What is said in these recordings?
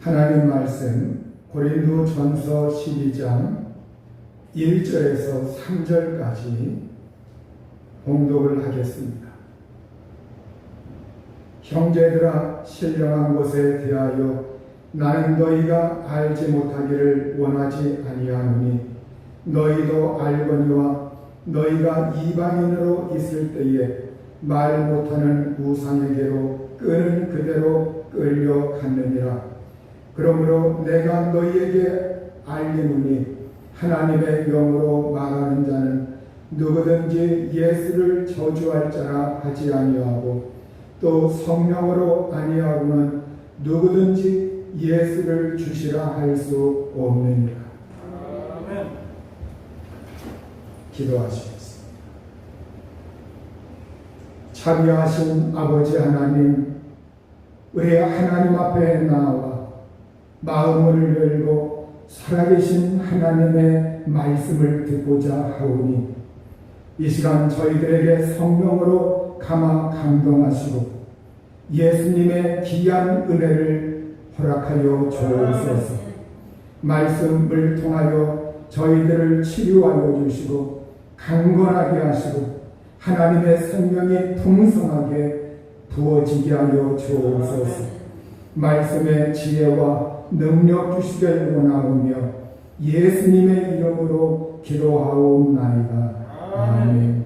하나님 말씀 고린도전서 12장 1절에서 3절까지 봉독을 하겠습니다. 형제들아, 신령한 것에 대하여 나는 너희가 알지 못하기를 원하지 아니하노니 너희도 알거니와 너희가 이방인으로 있을 때에 말 못하는 우상에게로 끄는 그대로 끌려갔느니라. 그러므로 내가 너희에게 알리노니 하나님의 영으로 말하는 자는 누구든지 예수를 저주할 자라 하지 아니하고 또 성령으로 아니하고는 누구든지 예수를 주시라 할 수 없느니라. 아멘. 기도하시겠습니다. 자비하신 아버지 하나님, 우리 하나님 앞에 나와 마음을 열고 살아계신 하나님의 말씀을 듣고자 하오니 이 시간 저희들에게 성령으로 감화 감동하시고 예수님의 귀한 은혜를 허락하여 주옵소서. 말씀을 통하여 저희들을 치료하여 주시고 강건하게 하시고 하나님의 생명이 풍성하게 부어지게 하여 주옵소서. 말씀의 지혜와 능력 주시길 원하오며 예수님의 이름으로 기도하옵나이다. 아멘.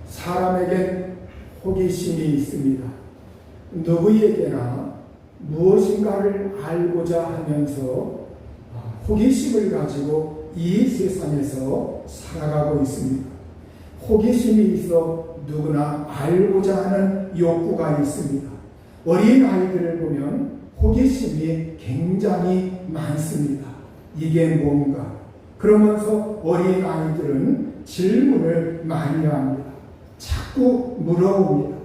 사람에겐 호기심이 있습니다. 누구에게나 무엇인가를 알고자 하면서 호기심을 가지고 이 세상에서 살아가고 있습니다. 호기심이 있어 누구나 알고자 하는 욕구가 있습니다. 어린 아이들을 보면 호기심이 굉장히 많습니다. 이게 뭔가? 그러면서 어린 아이들은 질문을 많이 합니다. 자꾸 물어봅니다.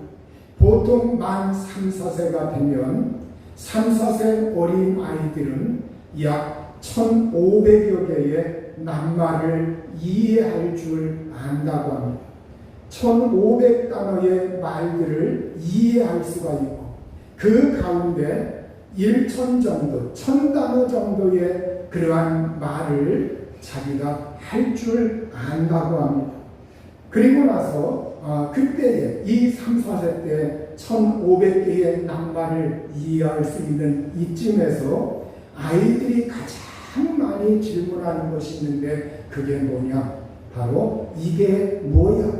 보통 만 3, 4세가 되면 3, 4세 어린 아이들은 약 1,500여 개의 낱말을 이해할 줄 안다고 합니다. 1,500단어의 말들을 이해할 수가 있고 그 가운데 1,000 정도, 1,000단어 정도의 그러한 말을 자기가 할 줄 안다고 합니다. 그리고 나서 그때에 이 3, 4세 때 1,500개의 낱말을 이해할 수 있는 이쯤에서 아이들이 가장 많이 질문하는 것이 있는데 그게 뭐냐? 바로 이게 뭐야?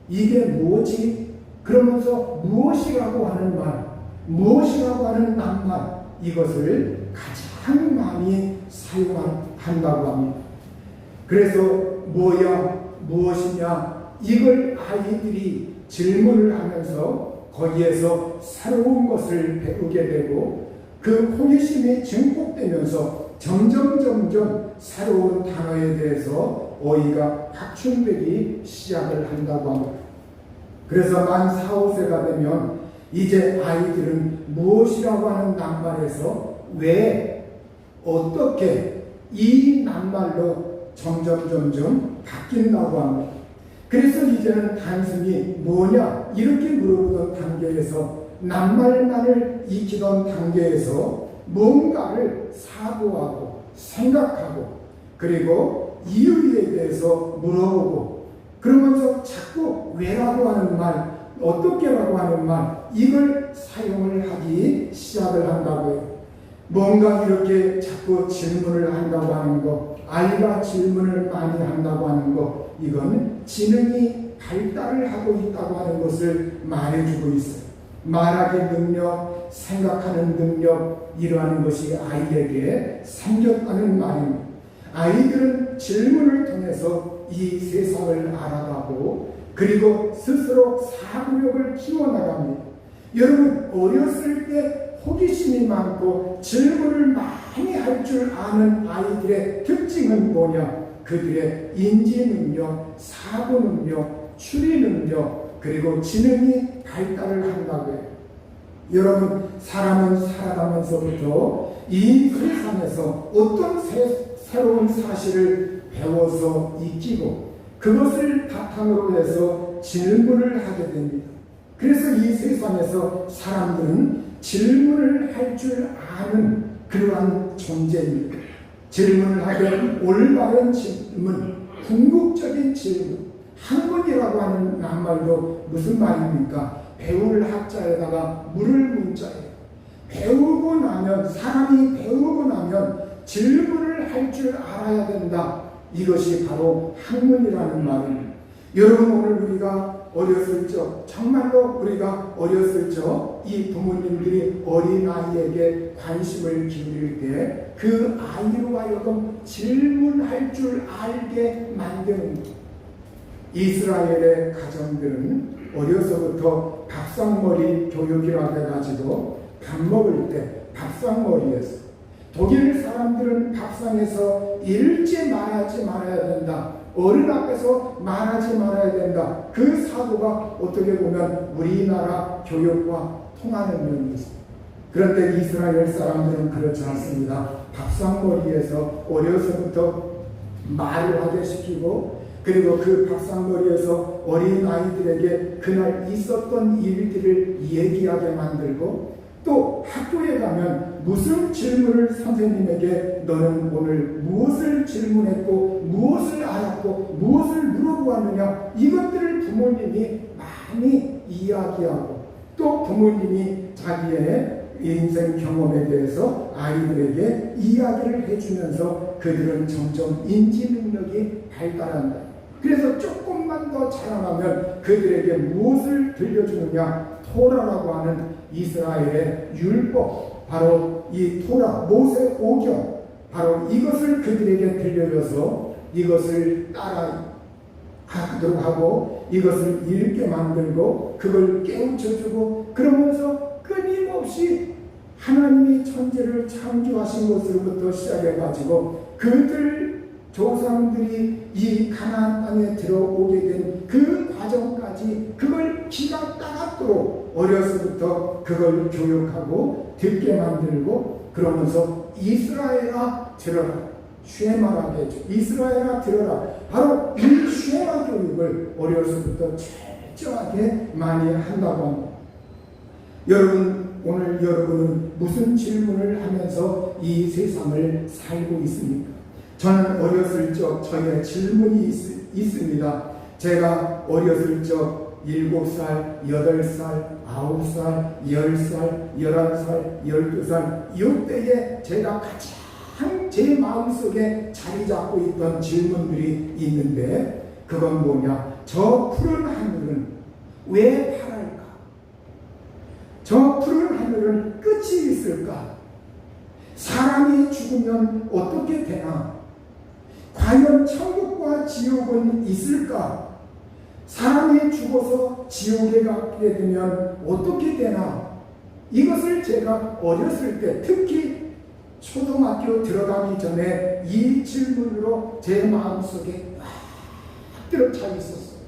이게 뭐지? 그러면서 무엇이라고 하는 말, 무엇이라고 하는 낱말, 이것을 가장 많이 사용한다고 합니다. 그래서 뭐야, 무엇이냐, 이걸 아이들이 질문을 하면서 거기에서 새로운 것을 배우게 되고 그 호기심이 증폭되면서 점점 새로운 단어에 대해서 어휘가 확충되기 시작을 한다고 합니다. 그래서 만 4, 5세가 되면 이제 아이들은 무엇이라고 하는 낱말에서 왜, 어떻게 이 낱말로 점점 바뀐다고 합니다. 그래서 이제는 단순히 뭐냐 이렇게 물어보던 단계에서 낱말만을 익히던 단계에서 뭔가를 사고하고 생각하고 그리고 이유에 대해서 물어보고 그러면서 자꾸 왜라고 하는 말, 어떻게라고 하는 말, 이걸 사용을 하기 시작을 한다고 해요. 뭔가 이렇게 자꾸 질문을 한다고 하는 거, 아이가 질문을 많이 한다고 하는 거, 이건 지능이 발달을 하고 있다고 하는 것을 말해주고 있어요. 말하기 능력, 생각하는 능력, 이러한 것이 아이에게 생겼다는 말입니다. 아이들은 질문을 통해서 이 세상을 알아가고 그리고 스스로 사고력을 키워나갑니다. 여러분, 어렸을 때 호기심이 많고 질문을 많이 할 줄 아는 아이들의 특징은 뭐냐? 그들의 인지 능력, 사고 능력, 추리 능력, 그리고 지능이 발달을 한다고 해요. 여러분, 사람은 살아가면서부터 이 세상에서 어떤 새로운 사실을 배워서 익히고 그것을 바탕으로 해서 질문을 하게 됩니다. 그래서 이 세상에서 사람들은 질문을 할 줄 아는 그러한 존재입니다. 질문을 하면 올바른 질문, 궁극적인 질문. 학문이라고 하는 말도 무슨 말입니까? 배울 학자에다가 물을 문자예요. 배우고 나면, 사람이 배우고 나면 질문을 할 줄 알아야 된다. 이것이 바로 학문이라는 말입니다. 여러분, 오늘 우리가 어렸을 적, 정말로 우리가 어렸을 적 이 부모님들이 어린아이에게 관심을 기울일 때 그 아이로 하여금 질문할 줄 알게 만드는 것. 이스라엘의 가정들은 어려서부터 밥상머리 교육이라고 해가지고 밥 먹을 때 밥상머리에서, 독일 사람들은 밥상에서 읽지 말아야 된다. 어른 앞에서 말하지 말아야 된다. 그 사고가 어떻게 보면 우리나라 교육과 통하는 면이 있습니다. 그런데 이스라엘 사람들은 그렇지 않습니다. 밥상머리에서 어려서부터 말을 하게 시키고, 그리고 그 밥상머리에서 어린 아이들에게 그날 있었던 일들을 얘기하게 만들고, 또 학교에 가면 무슨 질문을 선생님에게 너는 오늘 무엇을 질문했고 무엇을 알았고 무엇을 물어보았느냐, 이것들을 부모님이 많이 이야기하고, 또 부모님이 자기의 인생 경험에 대해서 아이들에게 이야기를 해주면서 그들은 점점 인지 능력이 발달한다. 그래서 조금만 더 자라나면 그들에게 무엇을 들려주느냐, 토라라고 하는 이스라엘의 율법, 바로 이 토라, 모세 오경, 바로 이것을 그들에게 들려줘서 이것을 따라하도록 하고 이것을 읽게 만들고 그걸 깨우쳐주고, 그러면서 끊임없이 하나님이 천지를 창조하신 것으로부터 시작해가지고 그들 조상들이 이 가나안 땅에 들어오게 된 그 과정까지 그걸 기가 따갑도록 어려서부터 그걸 교육하고 듣게 만들고, 그러면서 이스라엘아 들어라, 쉐마라게 해줘. 이스라엘아 들어라. 바로 이 쉐마 교육을 어려서부터 철저하게 많이 한다고 합니다. 여러분, 오늘 여러분은 무슨 질문을 하면서 이 세상을 살고 있습니까? 저는 어렸을 적 저의 질문이 있습니다. 제가 어렸을 적 7살, 8살, 9살, 10살, 11살, 12살 이때에 제가 가장 제 마음속에 자리 잡고 있던 질문들이 있는데, 그건 뭐냐? 저 푸른 하늘은 왜 파랄까? 저 푸른 하늘은 끝이 있을까? 사람이 죽으면 어떻게 되나? 과연 천국과 지옥은 있을까? 사람이 죽어서 지옥에 가게 되면 어떻게 되나? 이것을 제가 어렸을 때, 특히 초등학교 들어가기 전에 이 질문으로 제 마음속에 꽉 들어차 있었어요.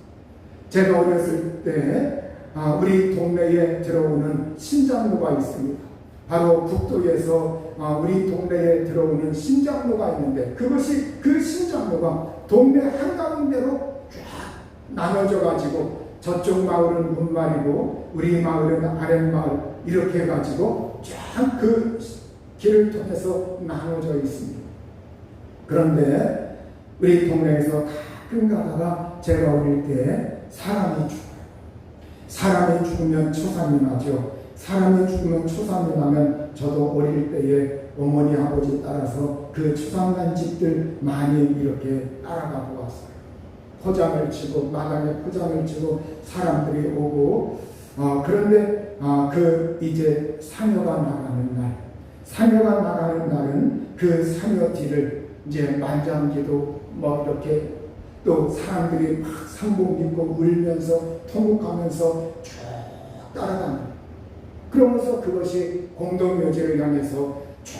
제가 어렸을 때 우리 동네에 들어오는 신장로가 있습니다. 바로 국도에서 우리 동네에 들어오는 신장로가 있는데, 그것이 그 신장로가 동네 한가운데로 쫙 나눠져 가지고 저쪽 마을은 문마을이고 우리 마을은 아랫마을, 이렇게 해가지고 쫙 그 길을 통해서 나눠져 있습니다. 그런데 우리 동네에서 가끔 가다가 제가 어릴 때 사람이 죽어요. 사람이 죽으면 초상이 나죠. 사람이 죽으면 초상이 나면 저도 어릴 때에 어머니 아버지 따라서 그 초상난 집들 많이 이렇게 따라가 보았어요. 포장을 치고, 마당에 포장을 치고 사람들이 오고, 그런데 그 이제 사녀가 나가는 날, 사녀가 나가는 날은 그 사녀 뒤를 이제 만장기도 뭐 이렇게 또 사람들이 막 상복 입고 울면서 통곡하면서 쭉 따라갑니다. 그러면서 그것이 공동묘지를 향해서 쭉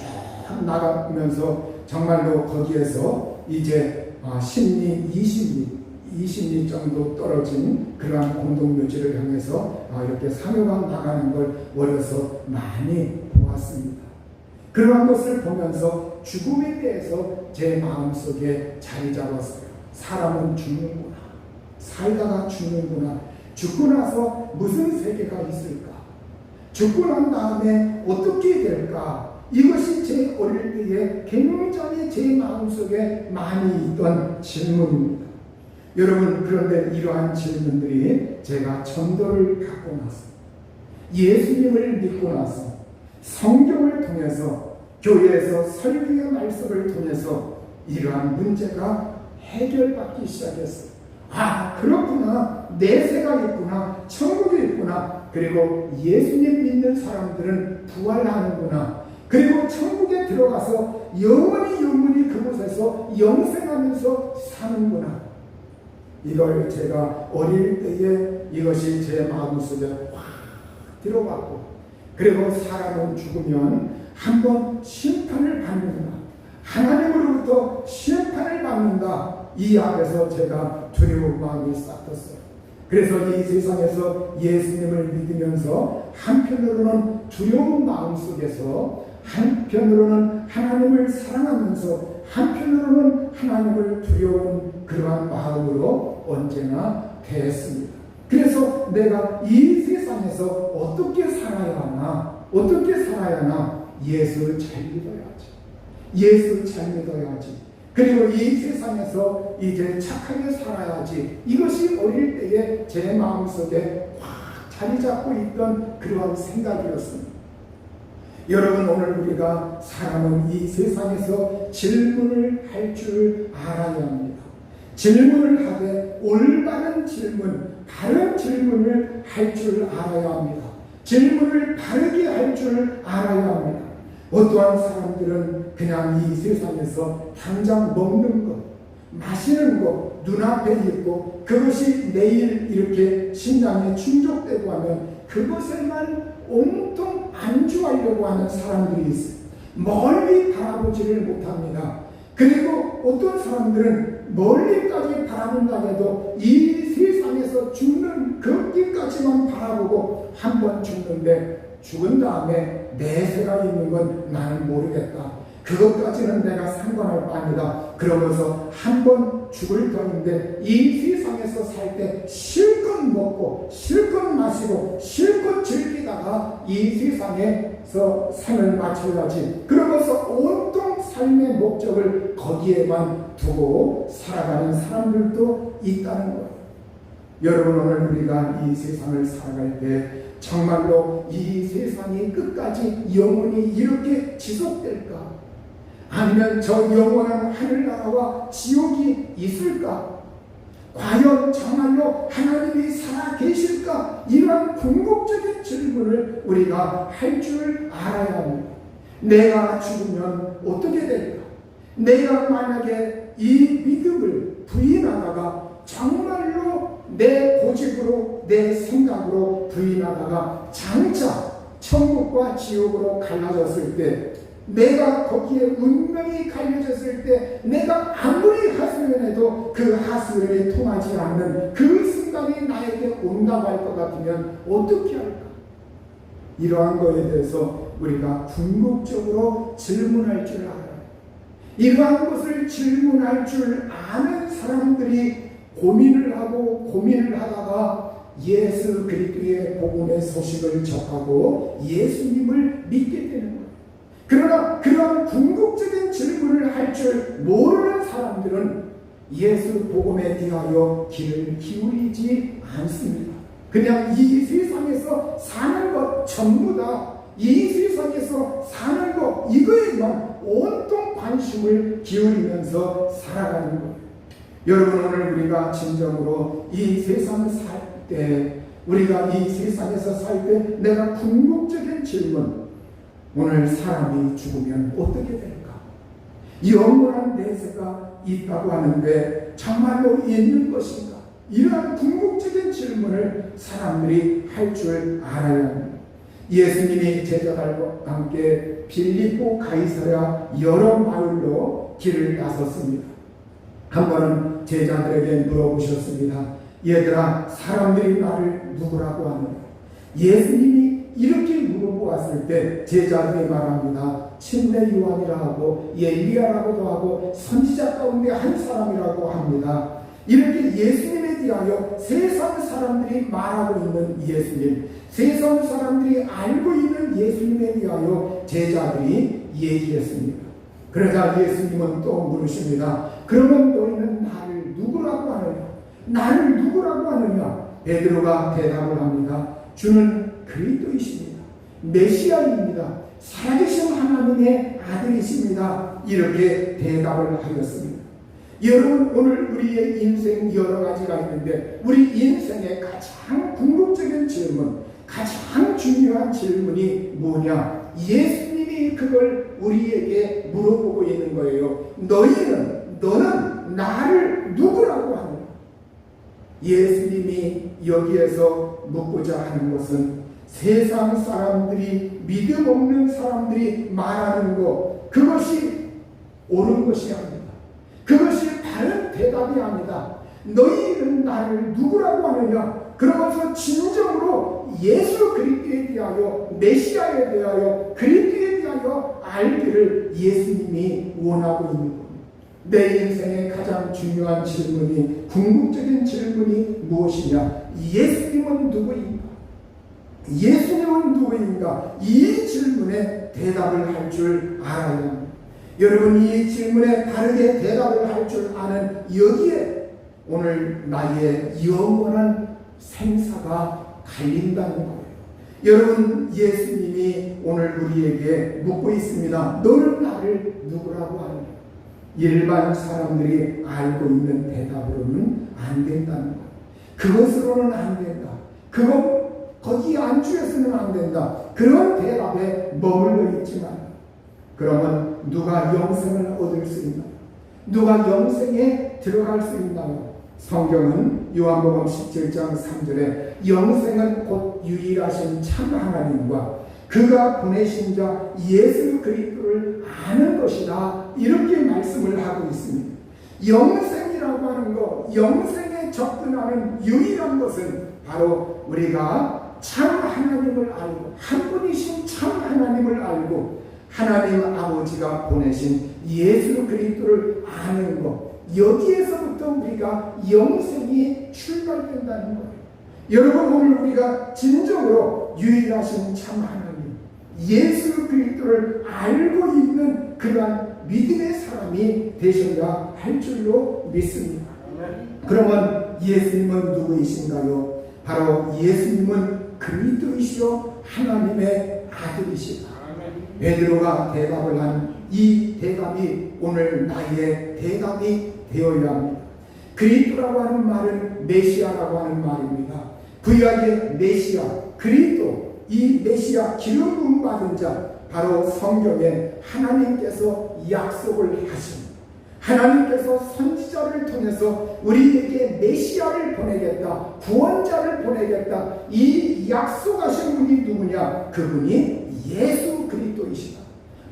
나가면서 정말로 거기에서 이제 10리, 20리 정도 떨어진 그러한 공동묘지를 향해서 이렇게 사녀가 나가는 걸 어려서 많이 보았습니다. 그러한 것을 보면서 죽음에 대해서 제 마음속에 자리 잡았어요. 사람은 죽는구나. 살다가 죽는구나. 죽고 나서 무슨 세계가 있을까? 죽고 난 다음에 어떻게 될까? 이것이 제 어릴 때에 굉장히 제 마음속에 많이 있던 질문입니다. 여러분, 그런데 이러한 질문들이 제가 전도를 갖고 나서 예수님을 믿고 나서 성경을 통해서 교회에서 설교의 말씀을 통해서 이러한 문제가 해결받기 시작했어요. 아, 그렇구나. 내세가 있구나. 천국이 있구나. 그리고 예수님 믿는 사람들은 부활하는구나. 그리고 천국에 들어가서 영원히 그곳에서 영생하면서 사는구나. 이걸 제가 어릴 때에 이것이 제 마음속에 확 들어갔고, 그리고 사람은 죽으면 한번 심판을 받는구나. 하나님으로부터 심판을 받는다. 이 앞에서 제가 두려운 마음이 싹텄어요. 그래서 이 세상에서 예수님을 믿으면서 한편으로는 두려운 마음 속에서, 한편으로는 하나님을 사랑하면서, 한편으로는 하나님을 두려운 그러한 마음으로 언제나 대했습니다. 그래서 내가 이 세상에서 어떻게 살아야 하나, 예수를 잘 믿어야지. 예수를 잘 믿어야지. 그리고 이 세상에서 이제 착하게 살아야지. 이것이 어릴 때에 제 마음속에 확 자리 잡고 있던 그러한 생각이었습니다. 여러분, 오늘 우리가 사람은 이 세상에서 질문을 할 줄 알아야 합니다. 질문을 하되 올바른 질문, 바른 질문을 할 줄 알아야 합니다. 질문을 바르게 할 줄 알아야 합니다. 어떠한 사람들은 그냥 이 세상에서 당장 먹는 것, 마시는 것, 눈앞에 있고 그것이 내일 이렇게 심장에 충족되고 하면 그것에만 온통 안주하려고 하는 사람들이 있어요. 멀리 바라보지를 못합니다. 그리고 어떤 사람들은 멀리까지 바라본다고 해도 이 세상에서 죽는 그 길까지만 바라보고 한 번 죽는데, 죽은 다음에 내세가 있는 건 나는 모르겠다. 그것까지는 내가 상관할 바 아니다. 그러면서 한 번 죽을 터인데 이 세상에서 살 때 실컷 먹고 실컷 마시고 실컷 즐기다가 이 세상에서 삶을 마쳐야지. 그러면서 온통 삶의 목적을 거기에만 두고 살아가는 사람들도 있다는 거예요. 여러분, 오늘 우리가 이 세상을 살아갈 때 정말로 이 세상이 끝까지 영원히 이렇게 지속될까? 아니면 저 영원한 하늘나라와 지옥이 있을까? 과연 정말로 하나님이 살아 계실까? 이러한 궁극적인 질문을 우리가 할 줄 알아야 합니다. 내가 죽으면 어떻게 될까? 내가 만약에 이 믿음을 부인하다가 정말로 내 고집으로 내 생각으로 부인하다가 장차 천국과 지옥으로 갈라졌을 때, 내가 거기에 운명이 갈려졌을 때 내가 아무리 하소연 해도 그 하소연이 통하지 않는 그 순간이 나에게 온다고 할 것 같으면 어떻게 할까? 이러한 것에 대해서 우리가 궁극적으로 질문할 줄 알아요. 이러한 것을 질문할 줄 아는 사람들이 고민을 하다가 예수 그리스도의 복음의 소식을 접하고 예수님을 믿게 되는 거예요. 그러나 그런 궁극적인 질문을 할 줄 모르는 사람들은 예수 복음에 대하여 귀를 기울이지 않습니다. 그냥 이 세상에서 사는 것 전부 다, 이 세상에서 사는 것 이거에만 온통 관심을 기울이면서 살아가는 거예요. 여러분, 오늘 우리가 진정으로 이 세상을 살 때, 우리가 이 세상에서 살 때 내가 궁극적인 질문, 오늘 사람이 죽으면 어떻게 될까? 영원한 내세가 있다고 하는데 정말로 있는 것인가? 이러한 궁극적인 질문을 사람들이 할 줄 알아야 합니다. 예수님이 제자들과 함께 빌립보 가이사랴 여러 마을로 길을 나섰습니다. 한 번은 제자들에게 물어보셨습니다. 얘들아, 사람들이 나를 누구라고 하느냐? 예수님이 이렇게 물어보았을 때 제자들이 말합니다. 침례 요한이라 하고 엘리야라고도 하고 선지자 가운데 한 사람이라고 합니다. 이렇게 예수님에 대하여 세상 사람들이 말하고 있는 예수님, 세상 사람들이 알고 있는 예수님에 대하여 제자들이 얘기했습니다. 그러자 예수님은 또 물으십니다. 그러면 너희는 나를 누구라고 하느냐? 나를 누구라고 하느냐? 베드로가 대답을 합니다. 주는 그리스도이십니다. 메시아입니다. 살아계신 하나님의 아들이십니다. 이렇게 대답을 하였습니다. 여러분, 오늘 우리의 인생 여러 가지가 있는데 우리 인생의 가장 궁극적인 질문, 가장 중요한 질문이 뭐냐? 예수님이 그걸 우리에게 물어보고 있는 거예요. 너는 나를 누구라고 하느냐? 예수님이 여기에서 묻고자 하는 것은 세상 사람들이, 믿음 없는 사람들이 말하는 것, 그것이 옳은 것이 아니다. 그것이 바른 대답이 아니다. 너희는 나를 누구라고 하느냐? 그러면서 진정으로 예수 그리스도에 대하여, 메시아에 대하여, 그리스도에 대하여 알기를 예수님이 원하고 있는 겁니다. 내 인생의 가장 중요한 질문이, 궁극적인 질문이 무엇이냐? 예수님은 누구인가? 예수님은 누구인가? 이 질문에 대답을 할 줄 알아야 합니다. 여러분, 이 질문에 바르게 대답을 할 줄 아는 여기에 오늘 나의 영원한 생사가 갈린다는 거예요. 여러분, 예수님이 오늘 우리에게 묻고 있습니다. 너는 나를 누구라고 하느냐? 일반 사람들이 알고 있는 대답으로는 안 된다는 거예요. 그것으로는 안 된다. 거기 안주해서는 안 된다. 그런 대답에 머물러 있지만, 그러면 누가 영생을 얻을 수 있나요? 누가 영생에 들어갈 수 있나요? 성경은 요한복음 17장 3절에 영생은 곧 유일하신 참 하나님과 그가 보내신 자 예수 그리스도를 아는 것이다, 이렇게 말씀을 하고 있습니다. 영생이라고 하는 것, 영생에 접근하는 유일한 것은 바로 우리가 참 하나님을 알고, 한 분이신 참 하나님을 알고 하나님 아버지가 보내신 예수 그리스도를 아는 것, 여기에서부터 우리가 영생이 출발된다는 거예요. 여러분, 오늘 우리가 진정으로 유일하신 참 하나님, 예수 그리스도를 알고 있는 그러한 믿음의 사람이 되셔야 할 줄로 믿습니다. 그러면 예수님은 누구이신가요? 바로 예수님은 그리스도이시요 하나님의 아들이시다. 베드로가 대답을 한 이 대답이 오늘 나의 대답이 되어야 합니다. 그리스도라고 하는 말은 메시아라고 하는 말입니다. 구약의 메시아, 그리스도, 이 메시아 기름 부음 받은 자, 바로 성경에 하나님께서 약속을 하신, 하나님께서 선지자를 통해서 우리에게 메시아를 보내겠다, 구원자를 보내겠다, 이 약속하신 분이 누구냐? 그분이 예수 그리스도이시다.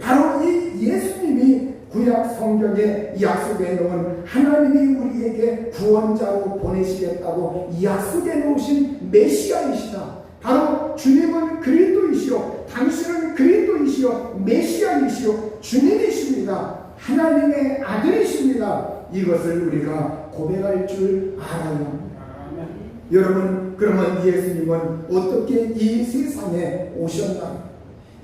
바로 이 예수님이 구약 성경에 약속해 놓은, 하나님이 우리에게 구원자로 보내시겠다고 약속해 놓으신 메시아이시다. 바로 주님은 그리스도이시요, 당신은 그리스도이시요, 메시아이시요, 주님이십니다. 하나님의 아들이십니다. 이것을 우리가 고백할 줄 알아야 합니다. 여러분, 그러면 예수님은 어떻게 이 세상에 오셨나요?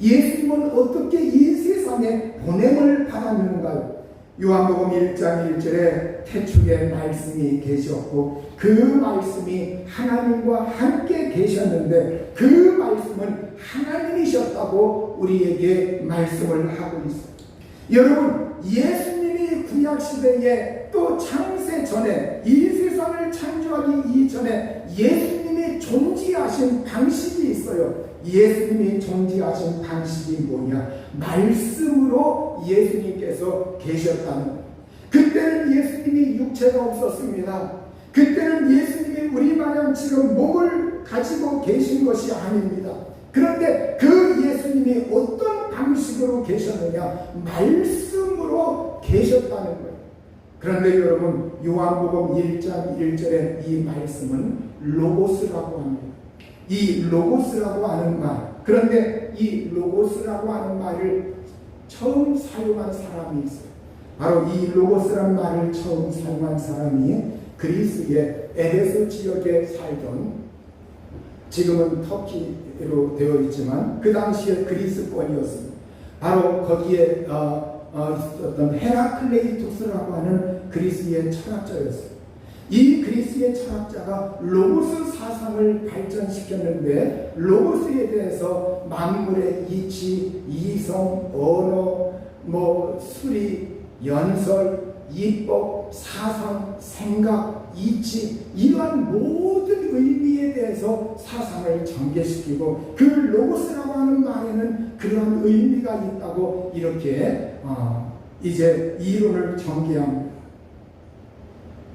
예수님은 어떻게 이 세상에 보냄을 받았는가요? 요한복음 1장 1절에 태초에 말씀이 계셨고 그 말씀이 하나님과 함께 계셨는데 그 말씀은 하나님이셨다고 우리에게 말씀을 하고 있습니다. 여러분, 예수님이 구약시대에 또 창세 전에, 이 세상을 창조하기 이전에 예수님이 존재하신 방식이 있어요. 예수님이 존재하신 방식이 뭐냐? 말씀으로 예수님께서 계셨다는 거예요. 그때는 예수님이 육체가 없었습니다. 그때는 예수님이 우리 마냥 지금 몸을 가지고 계신 것이 아닙니다. 그런데 그 예수님이 어떤 방식으로 계셨느냐? 말씀으로 계셨다는 거예요. 그런데 여러분, 요한복음 1장 1절에 이 말씀은 로고스라고 합니다. 이 로고스라고 하는 말, 그런데 이 로고스라고 하는 말을 처음 사용한 사람이 있어요. 바로 이 로고스란 말을 처음 사용한 사람이 그리스의 에베소 지역에 살던, 지금은 터키로 되어 있지만 그 당시에 그리스권이었습니다. 바로 거기에 있었던 헤라클레이토스라고 하는 그리스의 철학자였어요. 이 그리스의 철학자가 로고스 사상을 발전시켰는데, 로고스에 대해서 만물의 이치, 이성, 언어, 수리, 연설, 이법, 사상, 생각, 이치, 이러한 모든 의미에 대해서 사상을 전개시키고, 그 로고스라고 하는 말에는 그러한 의미가 있다고 이렇게 이제 이론을 전개합니다.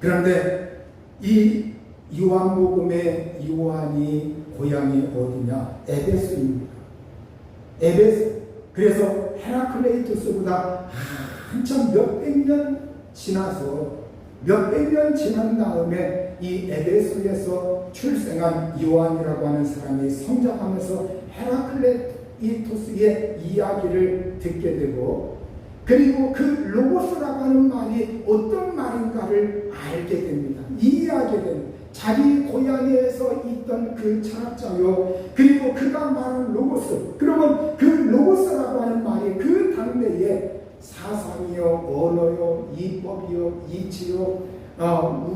그런데 이 요한복음의 요한이 고향이 어디냐? 에베소입니다. 에베소. 그래서 헤라클레이토스보다 한참 몇백 년 지나서, 몇백 년 지난 다음에 이 에베소에서 출생한 요한이라고 하는 사람이 성장하면서 헤라클레이토스의 이야기를 듣게 되고, 그리고 그 로고스라고 하는 말이 어떤 말인가를 알게 됩니다. 이해하게 됩니다. 자기 고향에서 있던 그 철학자요, 그리고 그가 말하는 로고스, 그러면 그 로고스라고 하는 말이 그 당대에 사상이요, 언어요, 이법이요, 이치요,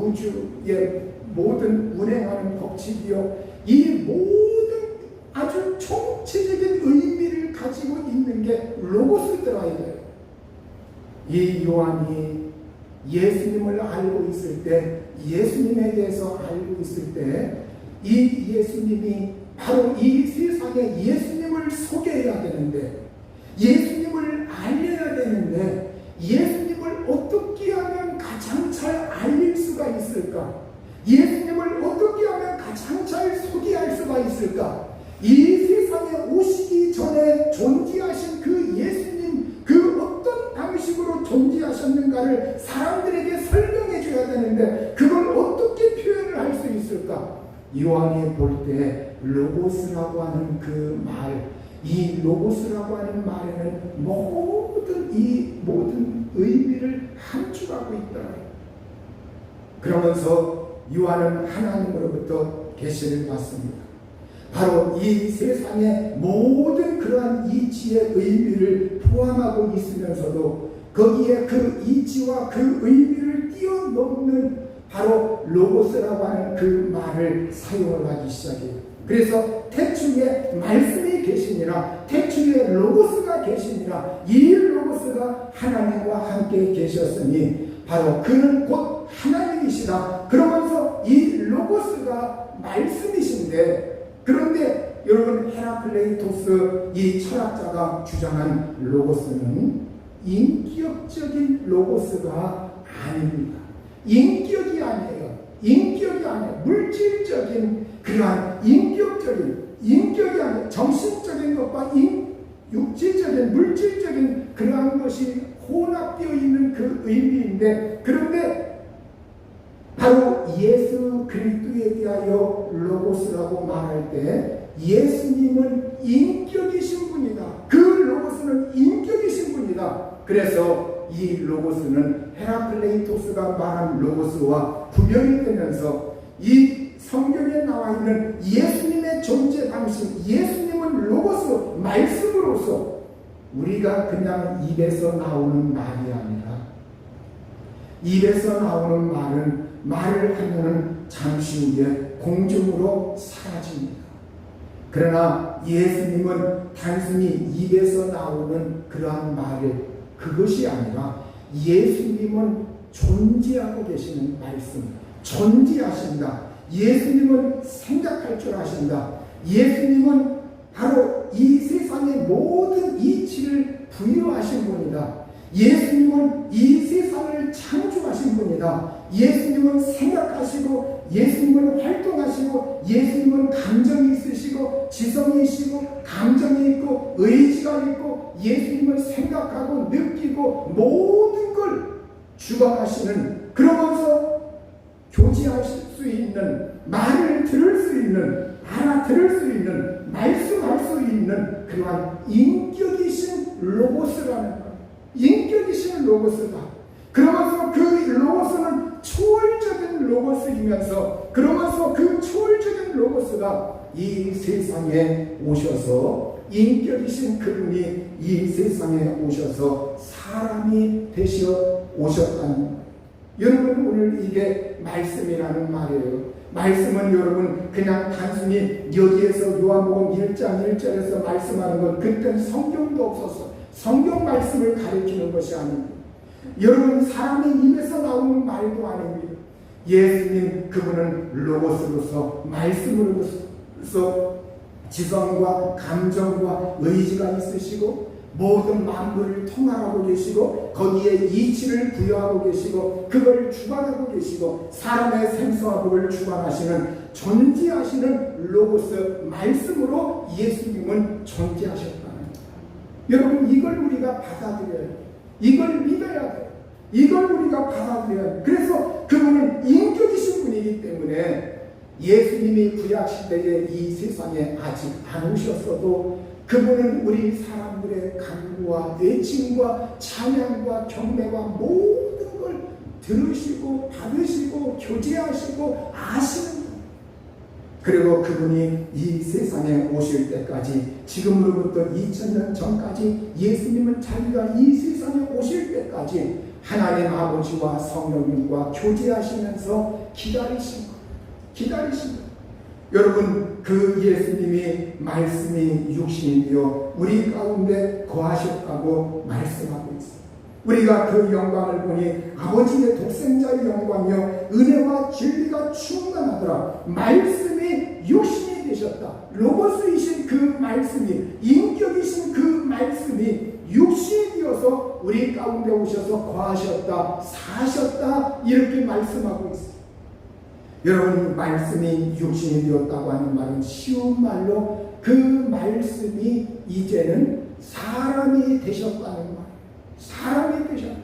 우주의 모든 운행하는 법칙이요, 이 모든 아주 총체적인 의미를 가지고 있는 게 로고스더라 이거예요. 이 요한이 예수님을 알고 있을 때, 예수님에 대해서 알고 있을 때, 이 예수님이 바로 이 세상에 예수님을 소개해야 되는데, 예수님을 알려야 되는데, 예수님을 어떻게 하면 가장 잘 알릴 수가 있을까? 예수님을 어떻게 하면 가장 잘 소개할 수가 있을까? 이 세상에 오시기 전에 존재하신 그 예수님, 그 어떤 방식으로 존재하셨는가를 사람들에게 설명해 줘야 되는데, 그걸 어떻게 표현을 할 수 있을까? 요한이 볼 때 로고스라고 하는 그 말, 이 로고스라고 하는 말에는 모든 의미를 함축하고 있다. 그러면서 요한은 하나님으로부터 계시를 받습니다. 바로 이 세상의 모든 그러한 이치의 의미를 포함하고 있으면서도 거기에 그 이치와 그 의미를 뛰어넘는 바로 로고스라고 하는 그 말을 사용을 하기 시작해요. 그래서 태초에 말씀이 계시니라, 태초에 로고스가 계시니라, 이 로고스가 하나님과 함께 계셨으니 바로 그는 곧 하나님이시다. 그러면서 이 로고스가 말씀이신데, 그런데 여러분, 헤라클레이토스 이 철학자가 주장한 로고스는 인격적인 로고스가 아닙니다. 인격이 아니에요. 인격이 아니에요. 물질적인 그러한 인격이 아니에요. 정신적인 것과 육체적인 물질적인 그러한 것이 혼합되어 있는 그 의미인데, 그런데 바로 예수 그리스도에 대하여 로고스라고 말할 때 예수님은 인격이신 분이다. 그 로고스는 인격이신 분이다. 그래서 이 로고스는 헤라클레이토스가 말한 로고스와 구별이 되면서 이 성경에 나와 있는 예수님의 존재 방식, 예수님은 로고스, 말씀으로서 우리가 그냥 입에서 나오는 말이 아니라, 입에서 나오는 말을 하면은 잠시 후에 공중으로 사라집니다. 그러나 예수님은 단순히 입에서 나오는 그러한 말을, 그것이 아니라 예수님은 존재하고 계시는 말씀, 존재하신다. 예수님은 생각할 줄 아신다. 예수님은 바로 이 세상의 모든 이치를 부여하신 분이다. 예수님은 이 세상을 창조하신 분이다. 예수님은 생각하시고, 예수님은 활동하시고, 예수님은 감정이 있으시고, 지성이시고, 감정이 있고, 의지가 있고, 예수님은 생각하고 느끼고 모든 걸 주관하시는, 그러면서 교제하실 수 있는, 말을 들을 수 있는, 알아들을 수 있는, 말씀할 수 있는 그러한 인격이신 로고스라는 것, 인격이신 로고스다. 그러면서 그 로고스는 초월적인 로고스이면서, 그러면서 그 초월적인 로고스가 이 세상에 오셔서, 인격이신 그분이 이 세상에 오셔서 사람이 되셔 오셨다는 것. 여러분, 오늘 이게 말씀이라는 말이에요. 말씀은 여러분 그냥 단순히 여기에서 요한복음 1장 1절에서 말씀하는 건, 그때는 성경도 없어서 성경 말씀을 가리키는 것이 아닙니다. 여러분, 사람의 입에서 나오는 말도 아닙니다. 예수님 그분은 로고스로서, 말씀으로서 지성과 감정과 의지가 있으시고 모든 만물을 통할하고 계시고 거기에 이치를 부여하고 계시고 그걸 주관하고 계시고 사람의 생사복을 주관하시는, 존재하시는 로고스 말씀으로 예수님은 존재하셨다는 겁니다. 여러분, 이걸 우리가 받아들여야 돼요. 이걸 믿어야 돼요. 이걸 우리가 받아들여야 돼요. 그래서 그분은 인격이신 분이기 때문에 예수님이 구약시대에 이 세상에 아직 안 오셨어도 그분은 우리 사람들의 간구와 애칭과 찬양과 경배와 모든 걸 들으시고 받으시고 교제하시고 아시는 거예요. 그리고 그분이 이 세상에 오실 때까지, 지금으로부터 2000년 전까지 예수님은 자기가 이 세상에 오실 때까지 하나님 아버지와 성령님과 교제하시면서 기다리신 거예요. 기다리신 거예요. 여러분, 그 예수님이 말씀이 육신이 되어 우리 가운데 거하셨다고 말씀하고 있어요. 우리가 그 영광을 보니 아버지의 독생자의 영광이요 은혜와 진리가 충만하더라. 말씀이 육신이 되셨다. 로고스이신 그 말씀이, 인격이신 그 말씀이 육신이 되어서 우리 가운데 오셔서 거하셨다, 사셨다, 이렇게 말씀하고 있어요. 여러분, 말씀이 육신이 되었다고 하는 말은 쉬운 말로 그 말씀이 이제는 사람이 되셨다는 말. 사람이 되셨다.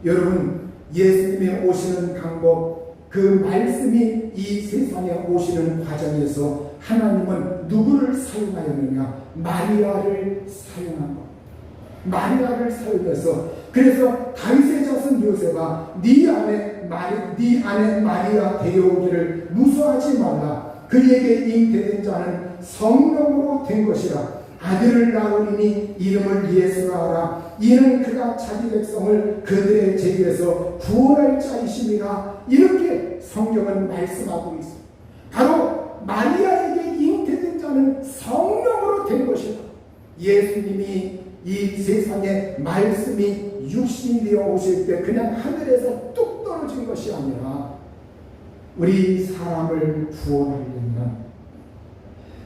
여러분, 예수님이 오시는 방법, 그 말씀이 이 세상에 오시는 과정에서 하나님은 누구를 사용하였느냐? 마리아를 사용한 것. 마리아를 사용해서, 그래서 다윗의 자손 요셉아, 네 안에 마리아 데려오기를 무서워하지 말라. 그에게 잉태된 자는 성령으로 된 것이라. 아들을 낳으리니 이름을 예수라 하라. 이는 그가 자기 백성을 그들의 죄에서 구원할 자이심이라. 이렇게 성경은 말씀하고 있습니다. 바로 마리아에게 잉태된 자는 성령으로 된 것이다. 예수님이 이 세상에 말씀이 육신이 되어 오실 때 그냥 하늘에서 뚝 떨어진 것이 아니라 우리 사람을 구원하려면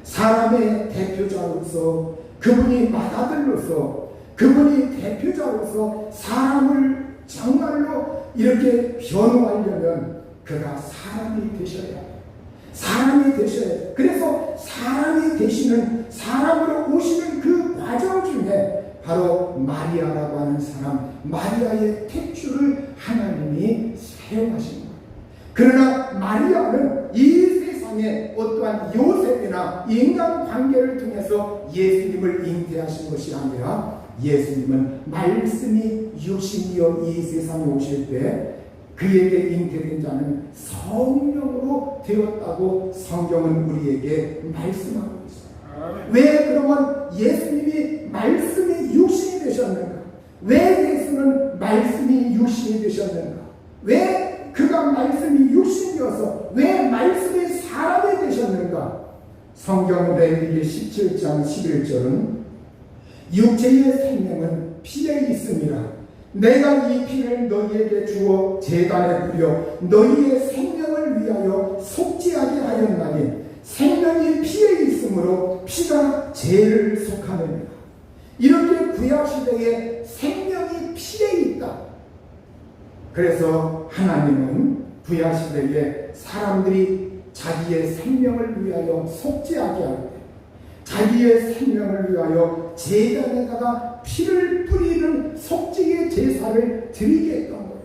사람의 대표자로서, 그분이 맏아들로서, 그분이 대표자로서 사람을 정말로 이렇게 변호하려면 그가 사람이 되셔야 해요. 사람이 되셔야 해요. 그래서 사람이 되시는, 사람으로 오시는 그 과정 중에 바로 마리아라고 하는 사람, 마리아의 택주를 하나님이 사용하신 거예요. 그러나 마리아는 이 세상에 어떠한 요셉이나 인간관계를 통해서 예수님을 잉태하신 것이 아니라 예수님은 말씀이 육신이여 이 세상에 오실 때 그에게 잉태된 자는 성령으로 되었다고 성경은 우리에게 말씀하고 있어요. 왜 그러면 예수님이 말씀이 육신이 되셨는가? 왜 예수는 말씀이 육신이 되셨는가? 왜 그가 말씀이 육신이어서 왜 말씀이 사람이 되셨는가? 성경 레위기 17장 11절은 육체의 생명은 피에 있음이라. 내가 이 피를 너희에게 주어 제단에 뿌려 너희의 생명을 위하여 속죄하게 하였나니 생명이 피에 있으므로 피가 죄를 속하느니라. 이렇게 구약시대에 생명이 피에 있다. 그래서 하나님은 구약시대에 사람들이 자기의 생명을 위하여 속죄하게 할 때, 자기의 생명을 위하여 제단에다가 피를 뿌리는 속죄의 제사를 드리게 했던 거예요.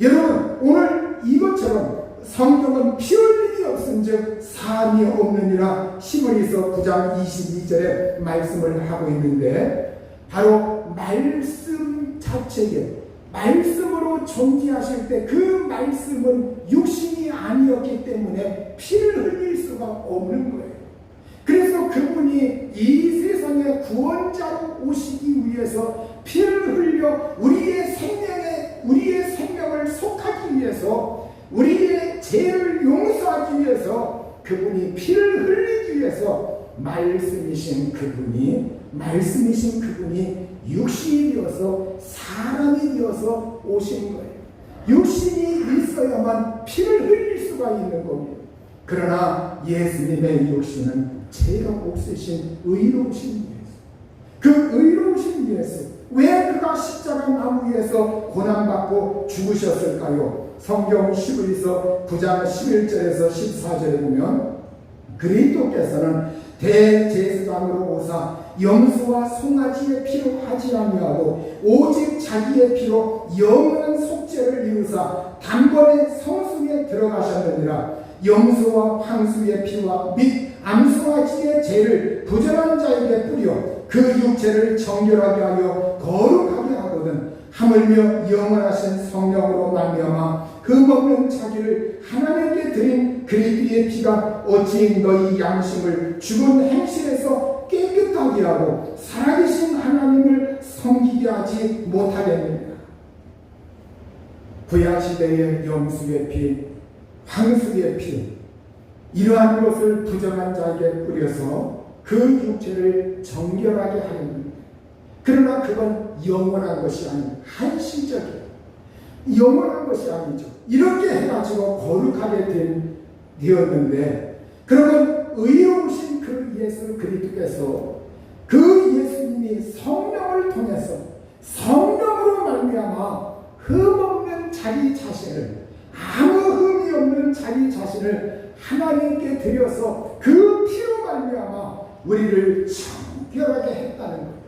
여러분, 오늘 이것처럼 성경은 피 흘림이 없은즉 사함이 없느니라 히브리서 9장 22절에 말씀을 하고 있는데, 바로 말씀 자체에 말씀으로 존재하실 때 그 말씀은 육신이 아니었기 때문에 피를 흘릴 수가 없는 거예요. 그래서 그분이 이 세상에 구원자로 오시기 위해서 피를 흘려 우리의 생명을 속하기 위해서, 우리의 죄를 용서하기 위해서 그분이 피를 흘리기 위해서 말씀이신 그분이 육신이 되어서 사람이 되어서 오신 거예요. 육신이 있어야만 피를 흘릴 수가 있는 겁니다. 그러나 예수님의 육신은 죄가 없으신 의로우신 예수, 그 의로우신 예수, 왜 그가 십자가 나무 위에서 고난받고 죽으셨을까요? 성경 히브리서 9장 11절에서 14절에 보면 그리스도께서는 대제사장으로 오사 염소와 송아지의 피로 하지 아니하고 오직 자기의 피로 영원한 속죄를 이루사 단번에 성수에 들어가셨느니라. 염소와 황수의 피와 및 암송아지의 죄를 부정한 자에게 뿌려 그 육체를 정결하게 하여 거룩하게 하거든. 하물며 영원하신 성령으로 말미암아 그 먹는 자기를 하나님께 드린 그리스도의 피가 어찌 너희 양심을 죽은 행실에서 깨끗하게 하고 살아계신 하나님을 섬기게 하지 못하겠느냐. 구약시대의 염소의 피, 황수의 피, 이러한 것을 부정한 자에게 뿌려서 그 육체를 정결하게 하는 겁니다. 그러나 그건 영원한 것이 아니고 한시적이에요. 영원한 것이 아니죠. 이렇게 해가지고 거룩하게 되었는데, 그러면 의로우신 그 예수 그리스도께서 그 예수님이 성령을 통해서 성령으로 말미암아 흠없는 자기 자신을, 아무 흠이 없는 자기 자신을 하나님께 드려서 그 피로 말미암아 우리를 정결하게 했다는 것.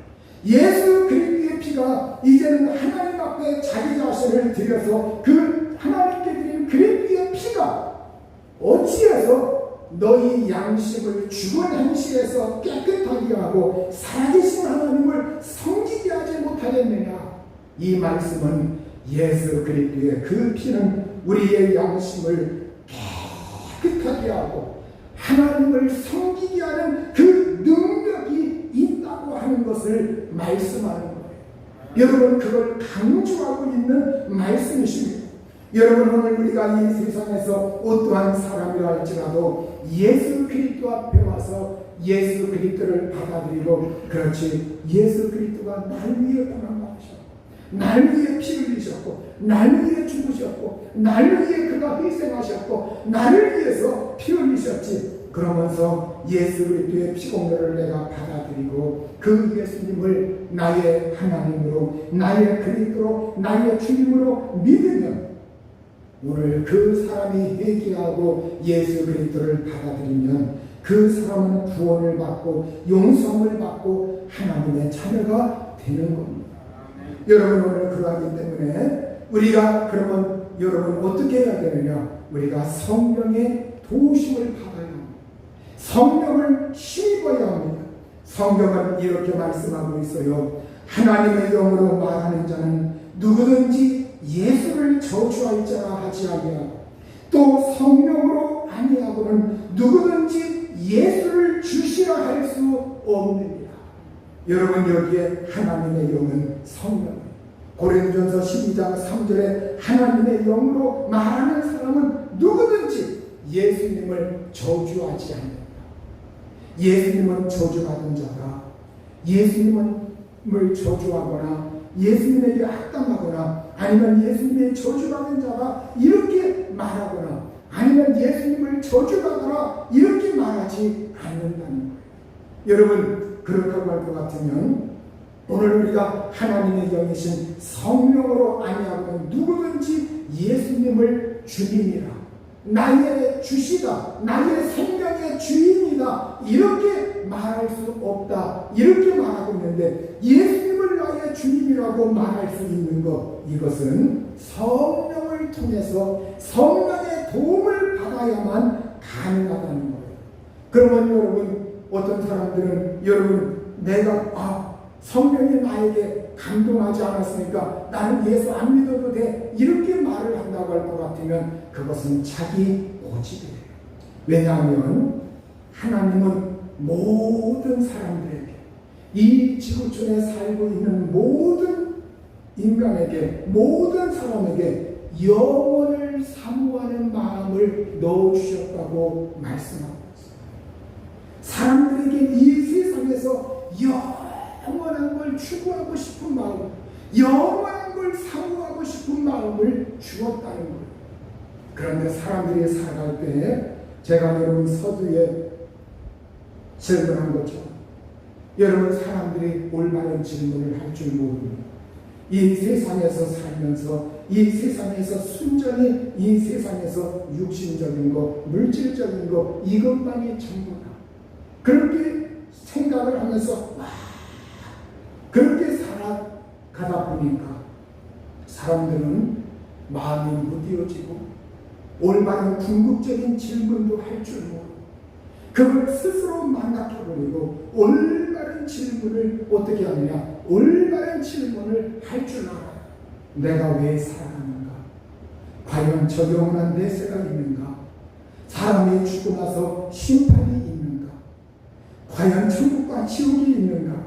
예수 그리스도의 피가 이제는 하나님 앞에 자기 자신을 드려서 그 하나님께 드린 그리스도의 피가 어찌해서 너희 양심을 죽은 행실에서 깨끗하게 하고 살아계신 하나님을 섬기게 하지 못하겠느냐. 이 말씀은 예수 그리스도의 그 피는 우리의 양심을 깨끗하게 하고 하나님을 섬기게 하는 그 능력이 있다고 하는 것을 말씀하는 거예요. 여러분, 그걸 강조하고 있는 말씀이십니다. 여러분, 오늘 우리가 이 세상에서 어떠한 사람이라 할지라도 예수 그리스도 앞에 와서 예수 그리스도를 받아들이고, 그렇지, 예수 그리스도가 날 위해 고난받으셨고 날 위해 피 흘리셨고 날 위해 죽으셨고 날 위해 그가 희생하셨고 나를 위해서 피 흘리셨지. 그러면서 예수 그리스도의 피공로를 내가 받아들이고 그 예수님을 나의 하나님으로, 나의 그리스도로, 나의 주님으로 믿으면, 오늘 그 사람이 회개하고 예수 그리스도를 받아들이면 그 사람은 구원을 받고 용서를 받고 하나님의 자녀가 되는 겁니다. 여러분, 오늘 그러하기 때문에 우리가 그러면 여러분 어떻게 해야 되느냐? 우리가 성령의 도우심을 받아야 합니다. 성령을 힘입어야 합니다. 성경은 이렇게 말씀하고 있어요. 하나님의 영으로 말하는 자는 누구든지 예수를 저주할자라 하지 아니하고 또 성령으로 아니하고는 누구든지 예수를 주시라 할 수 없느니라. 여러분, 여기에 하나님의 영은 성령. 고린도전서 12장 3절에 하나님의 영으로 말하는 사람은 누구든지 예수님을 저주하지 않는다. 예수님은 저주받은 자가 예수님을 저주하거나 예수님에게 악담하거나 아니면 예수님의 저주받은 자가 이렇게 말하거나 아니면 예수님을 저주받아라 이렇게 말하지 않는다는 거예요. 여러분, 그렇다고 할 것 같으면 오늘 우리가 하나님의 영이신 성령으로 아니하고는 누구든지 예수님을 주님이라, 나의 주시다, 나의 생명의 주인이다 이렇게 말할 수 없다 이렇게 말하고 있는데, 예수님을 나의 주님이라고 말할 수 있는 것, 이것은 성령을 통해서 성령의 도움을 받아야만 가능하다는 거예요. 그러면 여러분, 어떤 사람들은 여러분 내가 성령이 나에게 감동하지 않았으니까 나는 예수 안 믿어도 돼, 이렇게 말을 한다고 할 것 같으면 그것은 자기 고집이에요. 왜냐하면 하나님은 모든 사람들에게, 이 지구촌에 살고 있는 모든 인간에게, 모든 사람에게 영원을 사모하는 마음을 넣어주셨다고 말씀하고 있어요. 사람들에게 이 세상에서 영원한 걸 추구하고 싶은 마음, 영원한 걸 사모하고 싶은 마음을 주었다는 거예요. 그런데 사람들이 살아갈 때 제가 여러분 서두에 질문한 것처럼 여러분 사람들이 올바른 질문을 할 줄 모릅니다. 이 세상에서 살면서, 이 세상에서 순전히 이 세상에서 육신적인 거, 물질적인 거, 이것만이 전부다, 그렇게 생각을 하면서 그렇게 살아가다 보니까 사람들은 마음이 무뎌지고 올바른 궁극적인 질문도 할 줄 모르고 그걸 스스로 망각해버리고 올바른 질문을 어떻게 하느냐, 올바른 질문을 할 줄 알아요. 내가 왜 살아가는가? 과연 저 영원한 내세가 있는가? 사람이 죽고 나서 심판이 있는가? 과연 천국과 지옥이 있는가?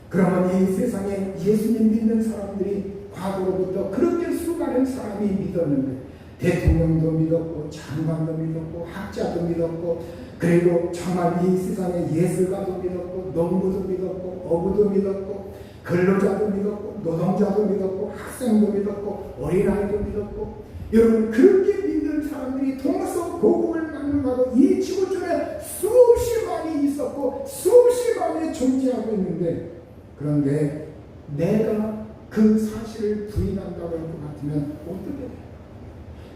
그러면 이 세상에 예수님 믿는 사람들이 과거로부터 그렇게 수많은 사람이 믿었는데, 대통령도 믿었고 장관도 믿었고 학자도 믿었고, 그리고 정말 이 세상에 예술가도 믿었고 농부도 믿었고 어부도 믿었고 근로자도 믿었고 노동자도 믿었고 학생도 믿었고 어린아이도 믿었고, 여러분 그렇게 믿는 사람들이 동서고국을 막론하고 이 지구촌에 수없이 많이 있었고 수없이 많이 존재하고 있는데, 그런데 내가 그 사실을 부인한다고 할 것 같으면 어떻게 돼요?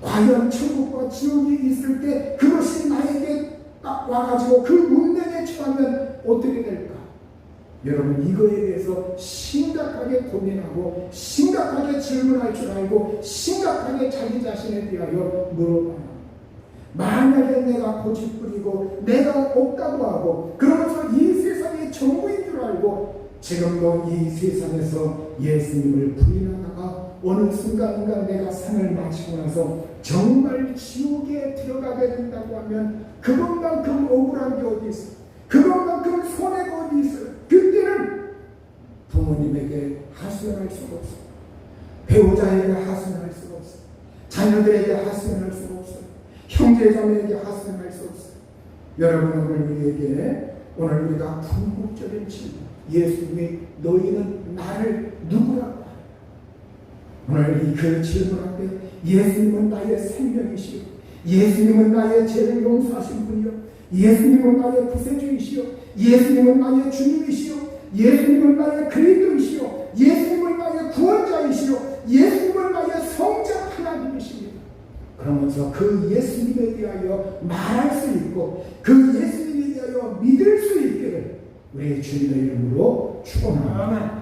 과연 천국과 지옥이 있을 때 그것이 나에게 딱 와가지고 그 운명에 처하면 어떻게 될까? 여러분 이거에 대해서 심각하게 고민하고 심각하게 질문할 줄 알고 심각하게 자기 자신에 대하여 물어봐요. 만약에 내가 고집부리고 내가 없다고 하고 그러면서 이 세상의 전부인 줄 알고 지금도 이 세상에서 예수님을 부인하다가 어느 순간인가 내가 생을 마치고 나서 정말 지옥에 들어가게 된다고 하면 그것만큼 억울한 게 어디 있어? 그것만큼 손해가 어디 있어요? 그때는 부모님에게 하소연할 수가 없어, 배우자에게 하소연할 수가 없어, 자녀들에게 하소연할 수가 없어, 형제자매에게 하소연할 수 없어. 여러분 오늘 우리에게, 오늘 우리가 궁극적인 질문, 예수님이 너희는 나를 누구라고? 오늘 그 질문 앞에 예수님은 나의 생명이시오, 예수님은 나의 죄를 용서하신 분이요, 예수님은 나의 구세주이시오, 예수님은 나의 주님이시오, 예수님은 나의 그리스도이시오, 예수님은 나의 구원자이시오, 예수님은 나의 성자 하나님이십니다. 그러면서 그 예수님에 대하여 말할 수 있고 그 예수님에 대하여 믿을 수 있기를 우리 주님의 이름으로 축원합니다.